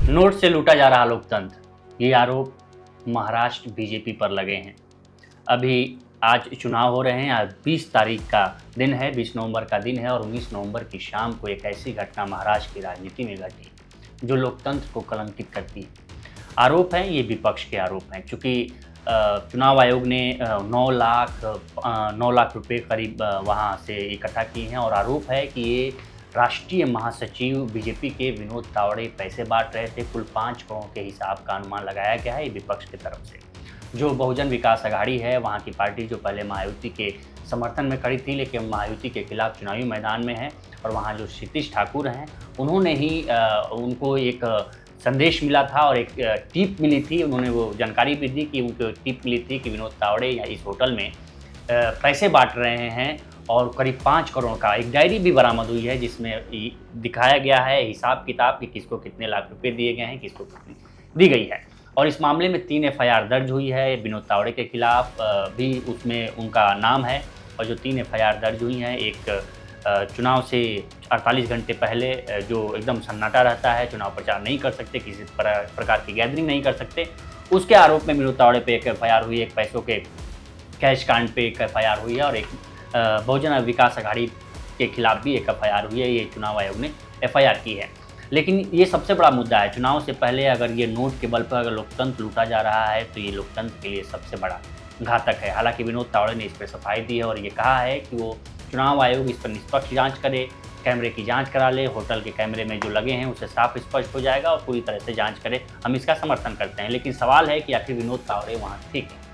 Note से लूटा जा रहा लोकतंत्र, ये आरोप महाराष्ट्र बीजेपी पर लगे हैं। अभी आज चुनाव हो रहे हैं। आज 20 तारीख का दिन है, 20 नवंबर का दिन है और 19 नवंबर की शाम को एक ऐसी घटना महाराष्ट्र की राजनीति में घटी जो लोकतंत्र को कलंकित करती है। आरोप हैं, ये विपक्ष के आरोप हैं, चूँकि चुनाव आयोग ने 9 लाख रुपए करीब वहाँ से इकट्ठा किए हैं और आरोप है कि ये राष्ट्रीय महासचिव बीजेपी के विनोद तावड़े पैसे बांट रहे थे। कुल 5 करोड़ के हिसाब का अनुमान लगाया गया है ये विपक्ष की तरफ से। जो बहुजन विकास अघाड़ी है, वहाँ की पार्टी जो पहले महायुति के समर्थन में खड़ी थी लेकिन महायुति के खिलाफ चुनावी मैदान में है, और वहाँ जो क्षितिज ठाकुर हैं उन्होंने ही उनको एक संदेश मिला था और एक टिप मिली थी। उन्होंने वो जानकारी भी दी कि उनको टिप मिली थी कि विनोद तावड़े या इस होटल में पैसे बांट रहे हैं और करीब 5 करोड़ का एक डायरी भी बरामद हुई है जिसमें दिखाया गया है हिसाब किताब कि किसको कितने लाख रुपए दिए गए हैं, किसको कितनी दी गई है। और इस मामले में 3 एफआईआर दर्ज हुई है विनोद तावड़े के खिलाफ भी उसमें उनका नाम है। और जो 3 एफआईआर दर्ज हुई हैं, एक चुनाव से 48 घंटे पहले जो एकदम सन्नाटा रहता है, चुनाव प्रचार नहीं कर सकते, किसी प्रकार की गैदरिंग नहीं कर सकते, उसके आरोप में विनोद तावड़े पे एक एफआईआर हुई, एक पैसों के कैश कांड पे एक एफआईआर हुई है और एक बहुजन विकास अघाड़ी के खिलाफ भी एक एफआईआर हुई है। ये चुनाव आयोग ने एफआईआर की है। लेकिन ये सबसे बड़ा मुद्दा है, चुनाव से पहले अगर ये नोट के बल पर अगर लोकतंत्र लूटा जा रहा है तो ये लोकतंत्र के लिए सबसे बड़ा घातक है। हालांकि विनोद तावड़े ने इस पर सफाई दी है और ये कहा है कि वो चुनाव आयोग इस पर निष्पक्ष जांच करे, कैमरे की जांच करा ले, होटल के कैमरे में जो लगे हैं उसे साफ स्पष्ट हो जाएगा और पूरी तरह से जांच करे। हम इसका समर्थन करते हैं। लेकिन सवाल है कि आखिर विनोद तावड़े वहाँ ठीक है।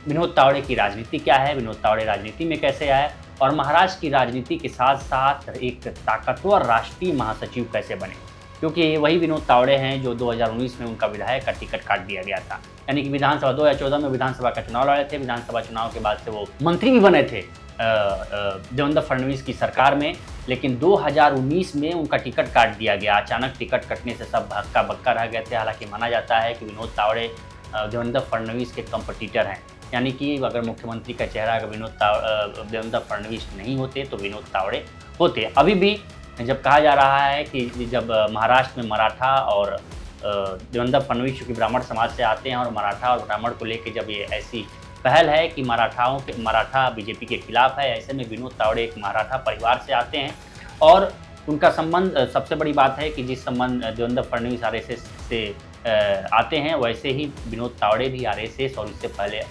विनोद तावड़े की राजनीति क्या है, विनोद तावड़े राजनीति में कैसे आए और महाराष्ट्र की राजनीति के साथ साथ एक ताकतवर राष्ट्रीय महासचिव कैसे बने, क्योंकि वही विनोद तावड़े हैं जो 2019 में उनका विधायक का टिकट काट दिया गया था। यानी कि विधानसभा 2014 में विधानसभा का चुनाव लड़े थे। विधानसभा चुनाव के बाद से वो मंत्री भी बने थे देवेंद्र फडणवीस की सरकार में, लेकिन 2019 में उनका टिकट काट दिया गया। अचानक टिकट कटने से सब हक्का बक्का रह गए थे। हालांकि माना जाता है कि विनोद तावड़े देवेंद्र फडणवीस के कंपटीटर हैं, यानी कि अगर मुख्यमंत्री का चेहरा अगर देवेंद्र फडणवीस नहीं होते तो विनोद तावड़े होते। अभी भी जब कहा जा रहा है कि जब महाराष्ट्र में मराठा और देवेंद्र फडणवीस चूँकि ब्राह्मण समाज से आते हैं और मराठा और ब्राह्मण को लेकर जब ये ऐसी पहल है कि मराठा बीजेपी के खिलाफ है, ऐसे में विनोद तावड़े एक मराठा परिवार से आते हैं और उनका संबंध, सबसे बड़ी बात है कि जिस संबंध देवेंद्र फडणवीस आरएसएस से आते हैं वैसे ही विनोद तावड़े भी आरएसएस और इससे पहले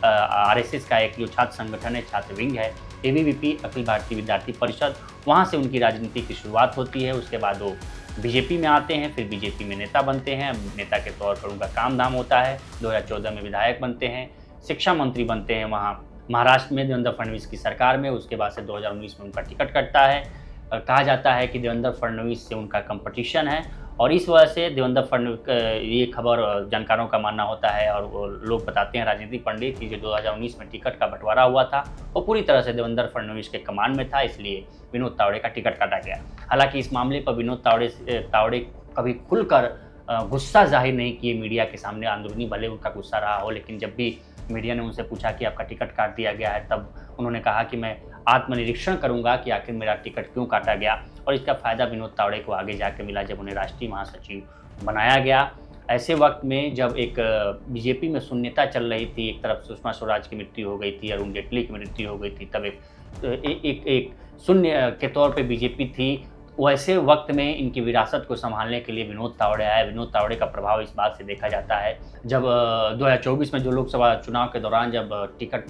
आरएसएस का एक जो छात्र संगठन है, छात्र विंग है, एबीवीपी अखिल भारतीय विद्यार्थी परिषद, वहाँ से उनकी राजनीति की शुरुआत होती है। उसके बाद वो बीजेपी में आते हैं, फिर बीजेपी में नेता बनते हैं। नेता के तौर पर उनका काम धाम होता है। 2014 में विधायक बनते हैं, शिक्षा मंत्री बनते हैं वहाँ महाराष्ट्र में देवेंद्र फडणवीस की सरकार में। उसके बाद से 2019 में उनका टिकट कटता है। कहा जाता है कि देवेंद्र फडणवीस से उनका कंपटीशन है और इस वजह से देवेंद्र फडणवीस, ये खबर जानकारों का मानना होता है और वो लोग बताते हैं, राजनीतिक पंडित, कि जो 2019 में टिकट का बंटवारा हुआ था वो पूरी तरह से देवेंद्र फडणवीस के कमान में था, इसलिए विनोद तावड़े का टिकट काटा गया। हालांकि इस मामले पर विनोद तावड़े कभी खुलकर गुस्सा जाहिर नहीं किए मीडिया के सामने। अंदरूनी भले उनका गुस्सा रहा हो, लेकिन जब भी मीडिया ने उनसे पूछा कि आपका टिकट काट दिया गया है, तब उन्होंने कहा कि मैं आत्मनिरीक्षण करूंगा कि आखिर मेरा टिकट क्यों काटा गया। और इसका फ़ायदा विनोद तावड़े को आगे जाकर मिला जब उन्हें राष्ट्रीय महासचिव बनाया गया। ऐसे वक्त में जब एक बीजेपी में शून्यता चल रही थी, एक तरफ सुषमा स्वराज की मृत्यु हो गई थी, अरुण जेटली की मृत्यु हो गई थी, तब एक शून्य के तौर पे बीजेपी थी। वैसे वक्त में इनकी विरासत को संभालने के लिए विनोद तावड़े आए। विनोद तावड़े का प्रभाव इस बात से देखा जाता है, जब 2024 में जो लोकसभा चुनाव के दौरान जब टिकट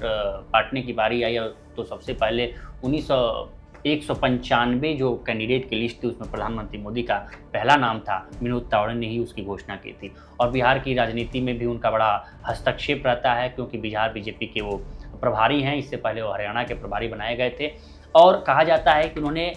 बांटने की बारी आई तो सबसे पहले 195 जो कैंडिडेट की लिस्ट थी उसमें प्रधानमंत्री मोदी का पहला नाम था। विनोद तावड़े ने ही उसकी घोषणा की थी। और बिहार की राजनीति में भी उनका बड़ा हस्तक्षेप रहता है, क्योंकि बिहार बीजेपी के वो प्रभारी हैं। इससे पहले वो हरियाणा के प्रभारी बनाए गए थे और कहा जाता है कि उन्होंने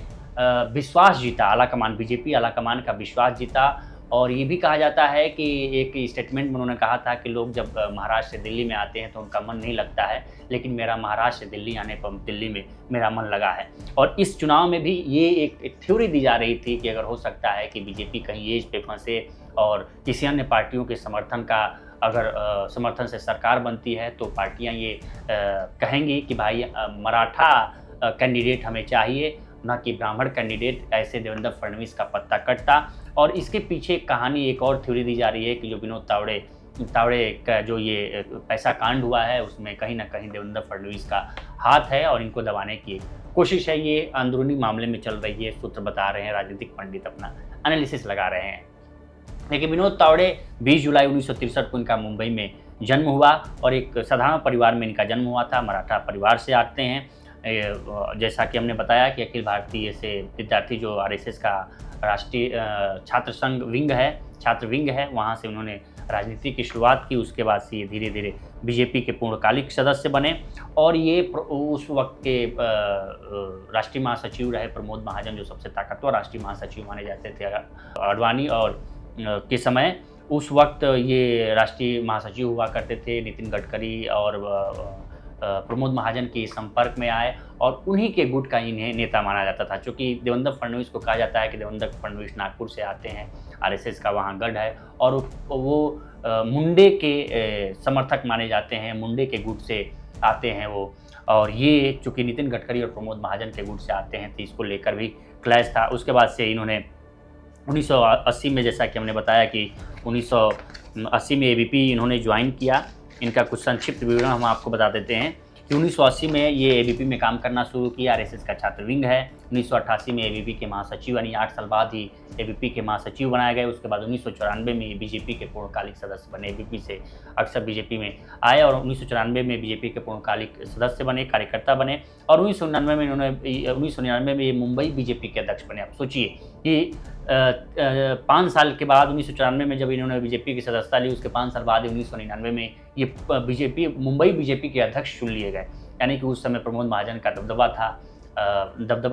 विश्वास जीता, आलाकमान, बीजेपी आलाकमान का विश्वास जीता। और ये भी कहा जाता है कि एक स्टेटमेंट में उन्होंने कहा था कि लोग जब महाराष्ट्र से दिल्ली में आते हैं तो उनका मन नहीं लगता है, लेकिन मेरा महाराष्ट्र से दिल्ली आने पर दिल्ली में मेरा मन लगा है। और इस चुनाव में भी ये एक थ्योरी दी जा रही थी कि अगर हो सकता है कि बीजेपी कहीं एज पे फंसे और किसी अन्य पार्टियों के समर्थन से सरकार बनती है तो पार्टियां ये कहेंगी कि भाई मराठा कैंडिडेट हमें चाहिए न कि ब्राह्मण कैंडिडेट, ऐसे देवेंद्र फडणवीस का पत्ता कटता। और इसके पीछे कहानी एक और थ्योरी दी जा रही है कि जो विनोद तावड़े का जो ये पैसा कांड हुआ है, उसमें कहीं ना कहीं देवेंद्र फडणवीस का हाथ है और इनको दबाने की कोशिश है। ये अंदरूनी मामले में चल रही है, सूत्र बता रहे हैं, राजनीतिक पंडित अपना एनालिसिस लगा रहे हैं। लेकिन विनोद तावड़े 20 जुलाई 1963 को इनका मुंबई में जन्म हुआ और एक साधारण परिवार में इनका जन्म हुआ था। मराठा परिवार से आते हैं। जैसा कि हमने बताया कि अखिल भारतीय से विद्यार्थी जो आरएसएस का राष्ट्रीय छात्र संघ विंग है, छात्र विंग है, वहाँ से उन्होंने राजनीति की शुरुआत की। उसके बाद से ये धीरे धीरे बीजेपी के पूर्णकालिक सदस्य बने और ये उस वक्त के राष्ट्रीय महासचिव रहे प्रमोद महाजन, जो सबसे ताकतवर राष्ट्रीय महासचिव माने जाते थे आडवाणी और के समय। उस वक्त ये राष्ट्रीय महासचिव हुआ करते थे। नितिन गडकरी और प्रमोद महाजन के संपर्क में आए और उन्हीं के गुट का इन्हें नेता माना जाता था। चूँकि देवेंद्र फडणवीस को कहा जाता है कि देवेंद्र फडणवीस नागपुर से आते हैं, आरएसएस का वहाँ गढ़ है, और वो मुंडे के समर्थक माने जाते हैं, मुंडे के गुट से आते हैं वो। और ये चूँकि नितिन गडकरी और प्रमोद महाजन के गुट से आते हैं, तो इसको लेकर भी क्लैश था। उसके बाद से इन्होंने 1980 में, जैसा कि हमने बताया कि 1980 में एबीपी इन्होंने ज्वाइन किया। इनका कुछ संक्षिप्त विवरण हम आपको बता देते हैं कि 1980 में ये एबीपी में काम करना शुरू किया। आरएसएस का छात्र विंग है। 1988 में एबीपी के महासचिव, यानी 8 साल बाद ही एबीपी के महासचिव बनाए गए। उसके बाद 1994 में बीजेपी के पूर्णकालिक सदस्य बने। एबीपी से अक्सर बीजेपी में आए और 1994 में बीजेपी के पूर्णकालिक सदस्य बने, कार्यकर्ता बने। और 1999 में ये मुंबई बीजेपी के अध्यक्ष बने। आप सोचिए कि 5 साल के बाद 1994 में जब इन्होंने बीजेपी की सदस्यता ली, उसके 5 साल बाद 1999 में ये मुंबई बीजेपी के अध्यक्ष चुन लिए गए। यानी कि उस समय प्रमोद महाजन का दबदबा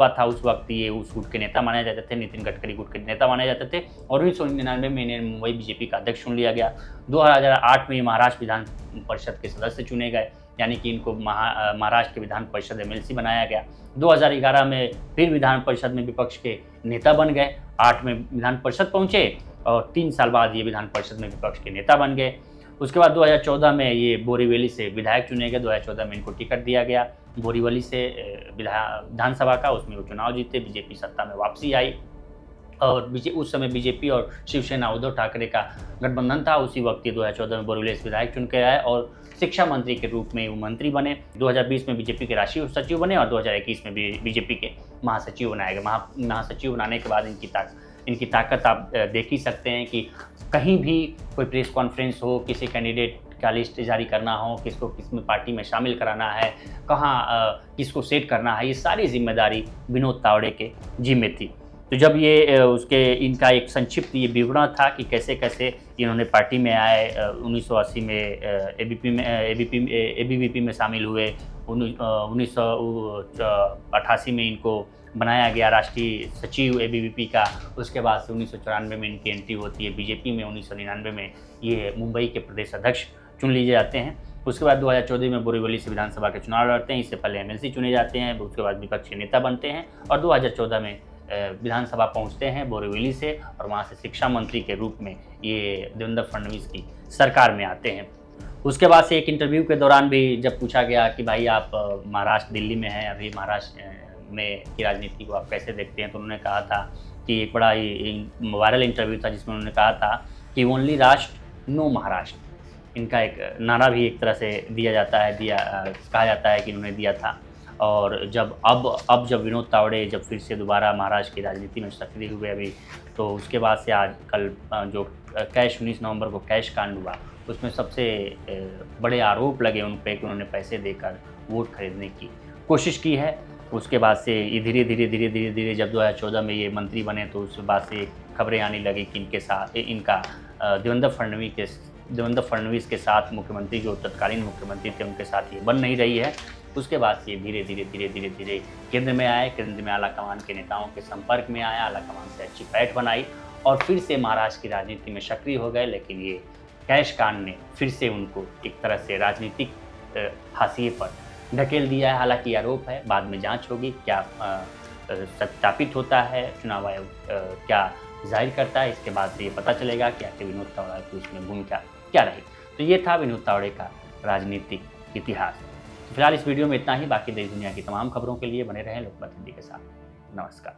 था उस वक्त। ये उस गुट के नेता माने जाते थे, नितिन गडकरी गुट के नेता माने जाते थे। और 1999 में इन्हें मुंबई बीजेपी का अध्यक्ष चुन लिया गया। 2008 में महाराष्ट्र विधान परिषद के सदस्य चुने गए, यानी कि इनको महाराष्ट्र के विधान परिषद एमएलसी बनाया गया। 2011 में फिर विधान परिषद में विपक्ष के नेता बन गए। 8 में विधान परिषद पहुंचे और 3 साल बाद ये विधान परिषद में विपक्ष के नेता बन गए। उसके बाद 2014 में ये बोरीवली से विधायक चुने गए। 2014 में इनको टिकट दिया गया बोरीवली से विधानसभा का, उसमें वो चुनाव जीते। बीजेपी सत्ता में वापसी आई और उस समय बीजेपी और शिवसेना उद्धव ठाकरे का गठबंधन था। उसी वक्त ये 2014 में बोरीवली से विधायक चुन के आए और शिक्षा मंत्री के रूप में वो मंत्री बने। 2020 में बीजेपी के राष्ट्रीय सचिव बने और 2021 में बीजेपी के महासचिव बनाए गए। महासचिव बनाने के बाद इनकी ताकत आप देख ही सकते हैं कि कहीं भी कोई प्रेस कॉन्फ्रेंस हो, किसी कैंडिडेट का लिस्ट जारी करना हो, किसको किसमें पार्टी में शामिल कराना है, कहाँ किसको सेट करना है, ये सारी जिम्मेदारी विनोद तावड़े के जिम्मे थी। तो जब ये इनका एक संक्षिप्त ये विवरण था कि कैसे कैसे इन्होंने पार्टी में आए। 1980 में एबीवीपी में शामिल हुए। 1988 में इनको बनाया गया राष्ट्रीय सचिव एबीवीपी का। उसके बाद से 1994 में इनकी एंट्री होती है बीजेपी में। 1999 में ये मुंबई के प्रदेश अध्यक्ष चुन लिए जाते हैं। उसके बाद 2014 में बोरीवली से विधानसभा के चुनाव लड़ते हैं। इससे पहले एमएलसी चुने जाते हैं, उसके बाद विपक्ष के नेता बनते हैं और 2014 में विधानसभा पहुंचते हैं बोरीवली से और वहां से शिक्षा मंत्री के रूप में ये देवेंद्र फडणवीस की सरकार में आते हैं। उसके बाद से एक इंटरव्यू के दौरान भी जब पूछा गया कि भाई आप महाराष्ट्र दिल्ली में हैं, अभी महाराष्ट्र में की राजनीति को आप कैसे देखते हैं, तो उन्होंने कहा था कि एक बड़ा वायरल इंटरव्यू था जिसमें उन्होंने कहा था कि ओनली राष्ट्र नो महाराष्ट्र। इनका एक नारा भी एक तरह से कहा जाता है कि इन्होंने दिया था। और अब जब विनोद तावड़े जब फिर से दोबारा महाराष्ट्र की राजनीति में सक्रिय हुए अभी, तो उसके बाद से आज कल जो कैश 19 नवंबर को कैश कांड हुआ, उसमें सबसे बड़े आरोप लगे उन पर कि उन्होंने पैसे देकर वोट खरीदने की कोशिश की है। उसके बाद से ये धीरे धीरे जब 2014 में ये मंत्री बने, तो उस बाद से खबरें आने लगी कि इनका देवेंद्र फडणवीस के साथ मुख्यमंत्री जो तत्कालीन मुख्यमंत्री थे उनके साथ ये बन नहीं रही है। उसके बाद से धीरे धीरे केंद्र में आए। केंद्र में आला कमान के नेताओं के संपर्क में आया, आला कमान से अच्छी पैठ बनाई और फिर से महाराष्ट्र की राजनीति में सक्रिय हो गए। लेकिन ये कैश कांड ने फिर से उनको एक तरह से राजनीतिक हाशिए पर ढकेल दिया है। हालांकि आरोप है, बाद में जांच होगी, क्या सत्यापित होता है, चुनाव आयोग क्या जाहिर करता है, इसके बाद ये पता चलेगा कि आखिर विनोद तावड़े की उसमें भूमिका क्या रही। तो ये था विनोद तावड़े का राजनीतिक इतिहास। फिलहाल इस वीडियो में इतना ही। बाकी देश दुनिया की तमाम खबरों के लिए बने रहें लोकमत हिंदी के साथ। नमस्कार।